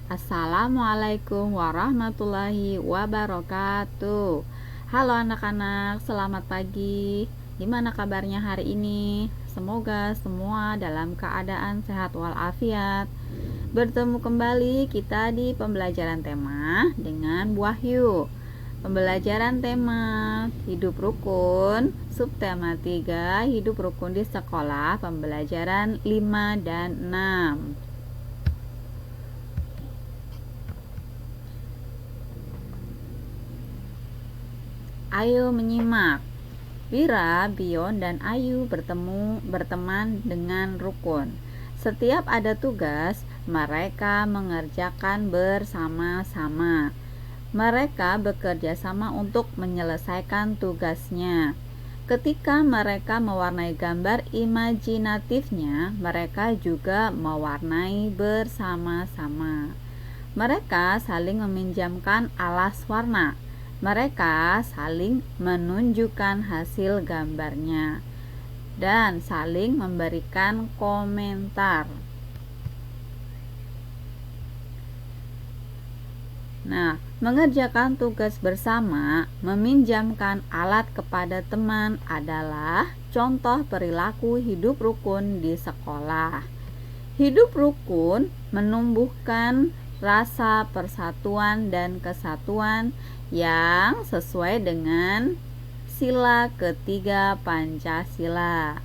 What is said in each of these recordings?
Assalamualaikum warahmatullahi wabarakatuh. Halo anak-anak, selamat pagi. Gimana kabarnya hari ini? Semoga semua dalam keadaan sehat walafiat. Bertemu kembali kita di pembelajaran tema dengan Bu Wahyu. Pembelajaran tema hidup rukun, subtema 3, hidup rukun di sekolah, pembelajaran 5 dan 6. Ayo menyimak. Wira, Bion, dan Ayu berteman dengan rukun. Setiap ada tugas, mereka mengerjakan bersama-sama. Mereka bekerja sama untuk menyelesaikan tugasnya. Ketika mereka mewarnai gambar imajinatifnya, mereka juga mewarnai bersama-sama. Mereka saling meminjamkan alas warna. Mereka saling menunjukkan hasil gambarnya dan saling memberikan komentar. Nah, mengerjakan tugas bersama, meminjamkan alat kepada teman adalah contoh perilaku hidup rukun di sekolah. Hidup rukun menumbuhkan rasa persatuan dan kesatuan yang sesuai dengan sila ketiga Pancasila.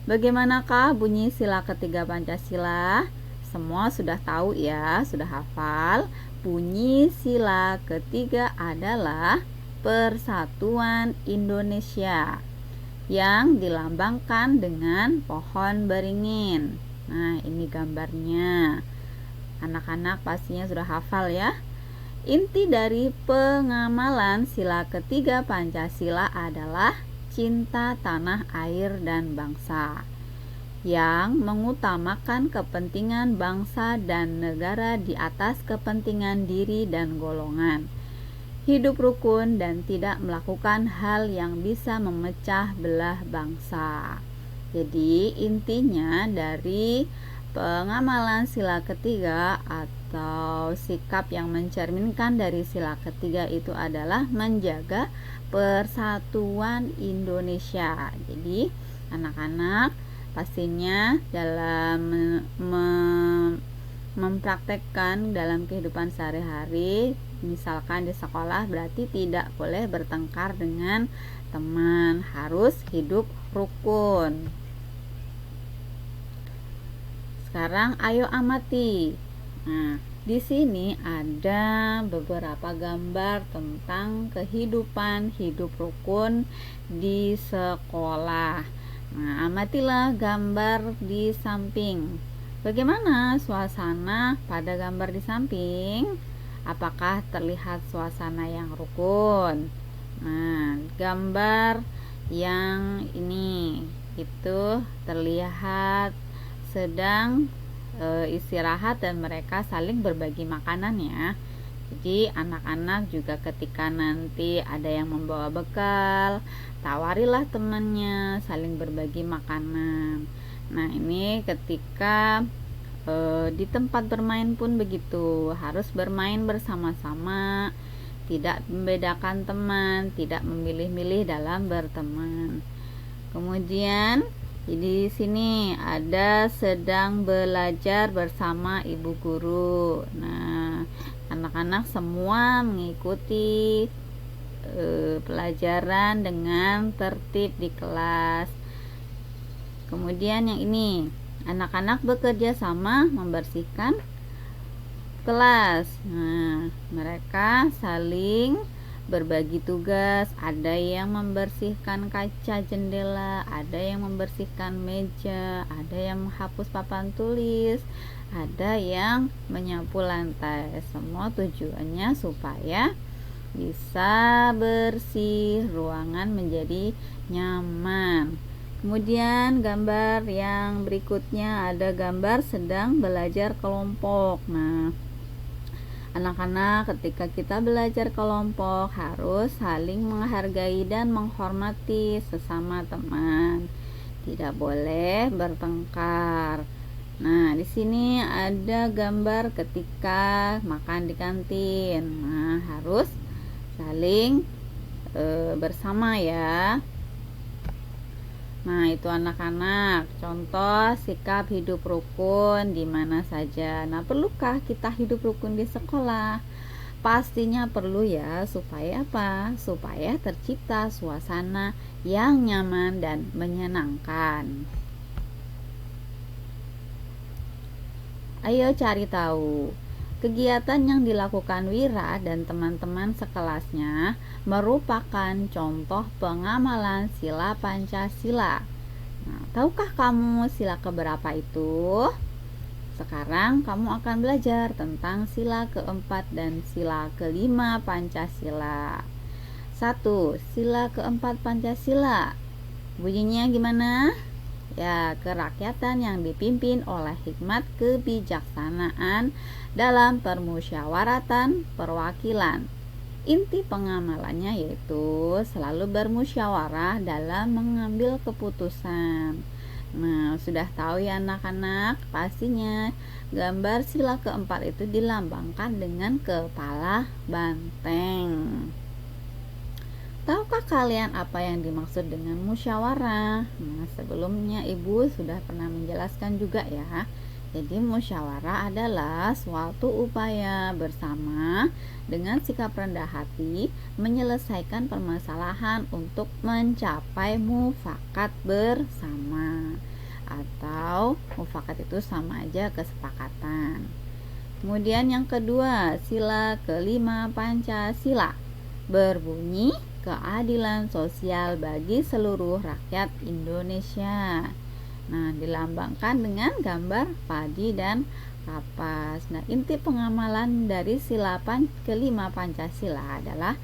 Bagaimanakah bunyi sila ketiga Pancasila? Semua sudah tahu ya, sudah hafal. Bunyi sila ketiga adalah Persatuan Indonesia yang dilambangkan dengan pohon beringin. Nah, ini gambarnya. Anak-anak pastinya sudah hafal ya. Inti dari pengamalan sila ketiga Pancasila adalah cinta tanah air dan bangsa, yang mengutamakan kepentingan bangsa dan negara di atas kepentingan diri dan golongan. Hidup rukun dan tidak melakukan hal yang bisa memecah belah bangsa. Jadi intinya dari pengamalan sila ketiga atau sikap yang mencerminkan dari sila ketiga itu adalah menjaga persatuan Indonesia. Jadi anak-anak pastinya dalam mempraktekkan dalam kehidupan sehari-hari, misalkan di sekolah, berarti tidak boleh bertengkar dengan teman, harus hidup rukun. Sekarang ayo amati. Nah, di sini ada beberapa gambar tentang kehidupan hidup rukun di sekolah. Nah, amatilah gambar di samping. Bagaimana suasana pada gambar di samping? Apakah terlihat suasana yang rukun? Nah, gambar yang ini itu terlihat sedang istirahat dan mereka saling berbagi makanan ya. Jadi anak-anak juga ketika nanti ada yang membawa bekal, tawarilah temannya, saling berbagi makanan. Nah, ini ketika di tempat bermain pun begitu, harus bermain bersama-sama, tidak membedakan teman, tidak memilih-milih dalam berteman. Kemudian di sini ada sedang belajar bersama ibu guru. Nah, anak-anak semua mengikuti pelajaran dengan tertib di kelas. Kemudian yang ini, anak-anak bekerja sama membersihkan kelas. Nah, mereka saling berbagi tugas, ada yang membersihkan kaca jendela, ada yang membersihkan meja, ada yang menghapus papan tulis, ada yang menyapu lantai. Semua tujuannya supaya bisa bersih, ruangan menjadi nyaman. Kemudian gambar yang berikutnya ada gambar sedang belajar kelompok. Nah, anak-anak ketika kita belajar kelompok harus saling menghargai dan menghormati sesama teman. Tidak boleh bertengkar. Nah, di sini ada gambar ketika makan di kantin. Nah, harus saling bersama ya. Nah, itu anak-anak, contoh sikap hidup rukun di mana saja. Nah, perlukah kita hidup rukun di sekolah? Pastinya perlu ya, supaya apa? Supaya tercipta suasana yang nyaman dan menyenangkan. Ayo cari tahu. Kegiatan yang dilakukan Wira dan teman-teman sekelasnya merupakan contoh pengamalan sila Pancasila. Nah, tahukah kamu sila keberapa itu? Sekarang kamu akan belajar tentang sila keempat dan sila kelima Pancasila. 1. Sila keempat Pancasila. Bunyinya gimana? Ya, kerakyatan yang dipimpin oleh hikmat kebijaksanaan dalam permusyawaratan perwakilan. Inti pengamalannya yaitu selalu bermusyawarah dalam mengambil keputusan. Nah, sudah tahu ya anak-anak, pastinya gambar sila keempat itu dilambangkan dengan kepala banteng. Tahukah kalian apa yang dimaksud dengan musyawarah? Nah, sebelumnya Ibu sudah pernah menjelaskan juga ya. Jadi musyawarah adalah suatu upaya bersama dengan sikap rendah hati menyelesaikan permasalahan untuk mencapai mufakat bersama. Atau mufakat itu sama aja kesepakatan. Kemudian yang kedua, sila kelima Pancasila berbunyi keadilan sosial bagi seluruh rakyat Indonesia. Nah, dilambangkan dengan gambar padi dan kapas. Nah, inti pengamalan dari sila kelima Pancasila adalah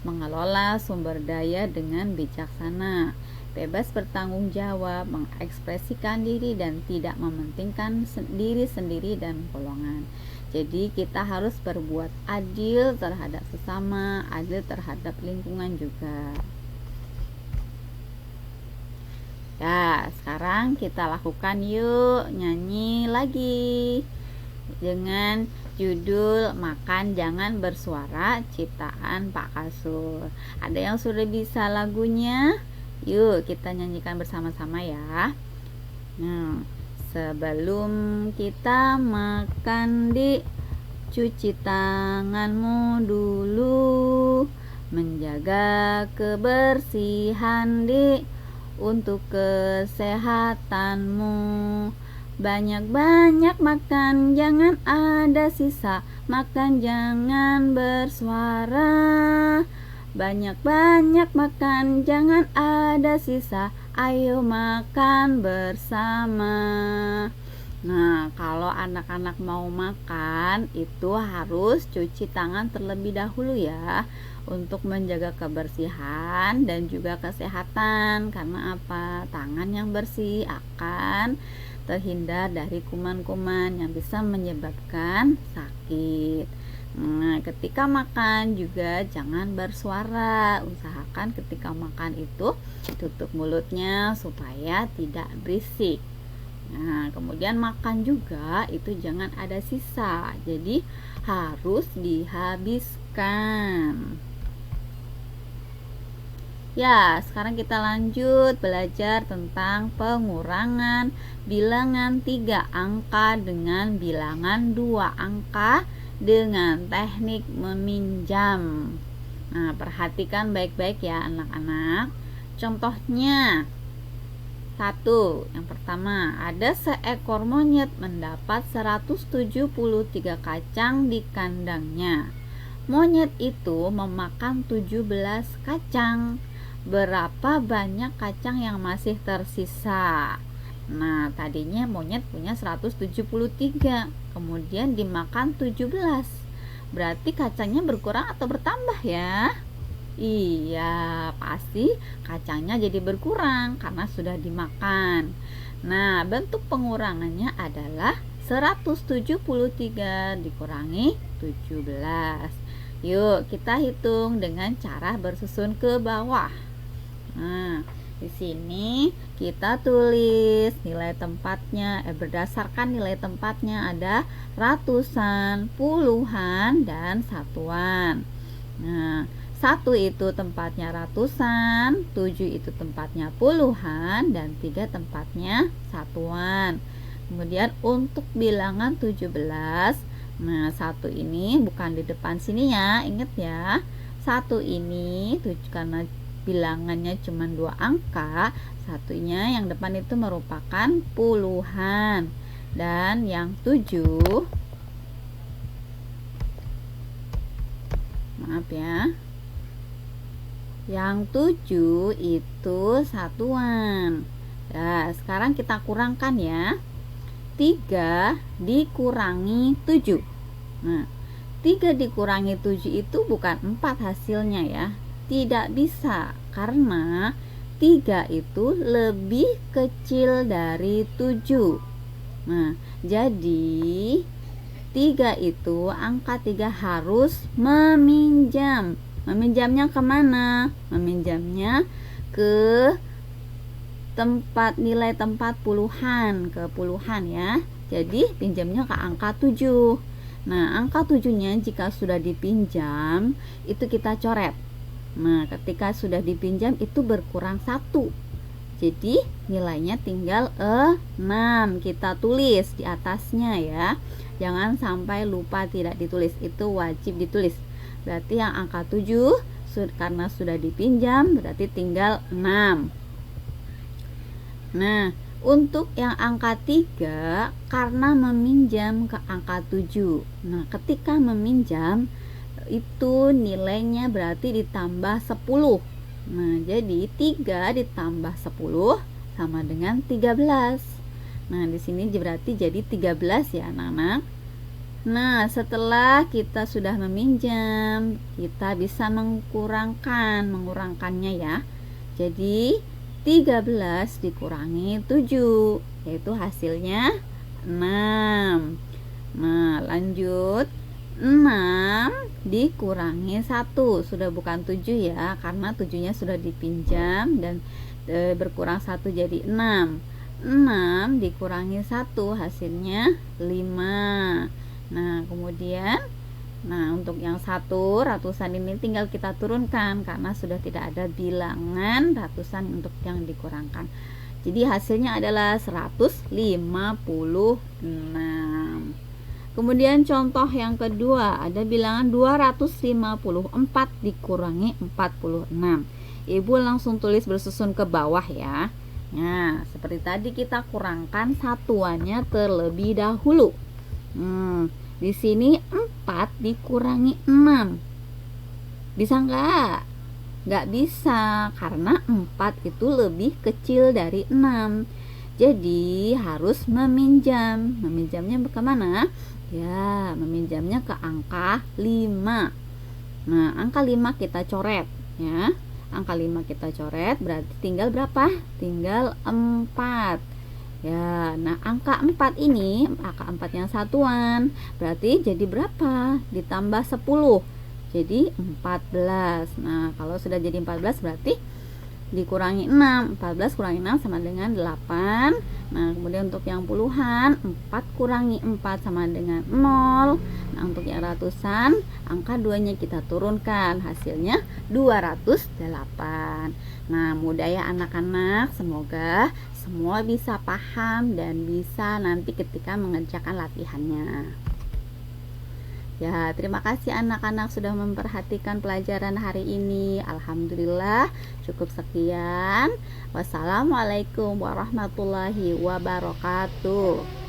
mengelola sumber daya dengan bijaksana, bebas bertanggung jawab, mengekspresikan diri dan tidak mementingkan diri sendiri dan golongan. Jadi kita harus berbuat adil terhadap sesama, adil terhadap lingkungan juga. Ya, sekarang kita lakukan yuk, nyanyi lagi dengan judul Makan Jangan Bersuara ciptaan Pak Kasur. Ada yang sudah bisa lagunya? Yuk kita nyanyikan bersama-sama ya. Nah, sebelum kita makan cuci tanganmu dulu, menjaga kebersihan untuk kesehatanmu. Banyak-banyak makan, jangan ada sisa. Makan jangan bersuara. Banyak-banyak makan, jangan ada sisa. Ayo makan bersama. Nah, kalau anak-anak mau makan itu harus cuci tangan terlebih dahulu ya, untuk menjaga kebersihan dan juga kesehatan. Karena apa? Tangan yang bersih akan terhindar dari kuman-kuman yang bisa menyebabkan sakit. Nah, ketika makan juga jangan bersuara. Usahakan ketika makan itu tutup mulutnya supaya tidak berisik. Nah, kemudian makan juga itu jangan ada sisa. Jadi harus dihabiskan. Ya, sekarang kita lanjut belajar tentang pengurangan bilangan 3 angka dengan bilangan 2 angka dengan teknik meminjam. Nah, perhatikan baik-baik ya anak-anak. Contohnya, 1. Yang pertama, ada seekor monyet mendapat 173 kacang di kandangnya. Monyet itu memakan 17 kacang. Berapa banyak kacang yang masih tersisa? Nah, tadinya monyet punya 173, kemudian dimakan 17. Berarti kacangnya berkurang atau bertambah ya? Iya, pasti kacangnya jadi berkurang karena sudah dimakan. Nah, bentuk pengurangannya adalah 173 dikurangi 17. Yuk, kita hitung dengan cara bersusun ke bawah. Nah, Di sini kita tulis nilai tempatnya, berdasarkan nilai tempatnya ada ratusan, puluhan, dan satuan. Nah, 1 itu tempatnya ratusan, 7 itu tempatnya puluhan, dan 3 tempatnya satuan. Kemudian untuk bilangan 17, nah 1 ini bukan di depan sini ya, ingat ya. 1 ini karena bilangannya cuma 2 angka, satunya yang depan itu merupakan puluhan, dan yang 7, maaf ya, yang 7 itu satuan. Nah, sekarang kita kurangkan ya. 3 dikurangi 7. Nah, 3 dikurangi 7 itu bukan 4 hasilnya ya. Tidak bisa, karena 3 itu lebih kecil dari 7. Nah, jadi 3 itu, angka 3 harus meminjam. Meminjamnya kemana? Meminjamnya ke nilai tempat puluhan, ke puluhan ya. Jadi pinjamnya ke angka 7. Nah, angka 7-nya jika sudah dipinjam, itu kita coret. Nah, ketika sudah dipinjam itu berkurang 1. Jadi nilainya tinggal 6. Kita tulis di atasnya ya. Jangan sampai lupa tidak ditulis. Itu wajib ditulis. Berarti yang angka 7 karena sudah dipinjam berarti tinggal 6. Nah, untuk yang angka 3 karena meminjam ke angka 7. Nah, ketika meminjam itu nilainya berarti ditambah 10. Nah, jadi 3 ditambah 10 sama dengan 13. Nah, di sini berarti jadi 13 ya anak-anak. Nah, setelah kita sudah meminjam, kita bisa mengurangkannya ya. Jadi 13 dikurangi 7, yaitu hasilnya 6. Nah, lanjut. 6 dikurangi 1, sudah bukan 7 ya, karena 7-nya sudah dipinjam dan berkurang 1 jadi 6. 6 dikurangi 1 hasilnya 5. Nah, kemudian untuk yang 1 ratusan ini tinggal kita turunkan karena sudah tidak ada bilangan ratusan untuk yang dikurangkan. Jadi hasilnya adalah 156. Kemudian contoh yang kedua, ada bilangan 254 dikurangi 46. Ibu langsung tulis bersusun ke bawah ya. Nah, seperti tadi kita kurangkan satuannya terlebih dahulu. Di sini 4 dikurangi 6. Bisa enggak? Enggak bisa, karena 4 itu lebih kecil dari 6. Jadi harus meminjam. Meminjamnya ke mana? Ya, meminjamnya ke angka 5. Nah, angka 5 kita coret ya. Angka 5 kita coret, berarti tinggal berapa? Tinggal 4. Ya, nah angka 4 ini, angka 4 yang satuan, berarti jadi berapa? Ditambah 10. Jadi 14. Nah, kalau sudah jadi 14 berarti dikurangi 6. 14 kurangi 6 sama dengan 8. Nah, kemudian untuk yang puluhan, 4 kurangi 4 sama dengan 0. Nah, untuk yang ratusan, angka 2-nya kita turunkan, hasilnya 208. Nah, mudah ya anak-anak. Semoga semua bisa paham dan bisa nanti ketika mengerjakan latihannya. Ya, terima kasih anak-anak sudah memperhatikan pelajaran hari ini. Alhamdulillah, cukup sekian. Wassalamualaikum warahmatullahi wabarakatuh.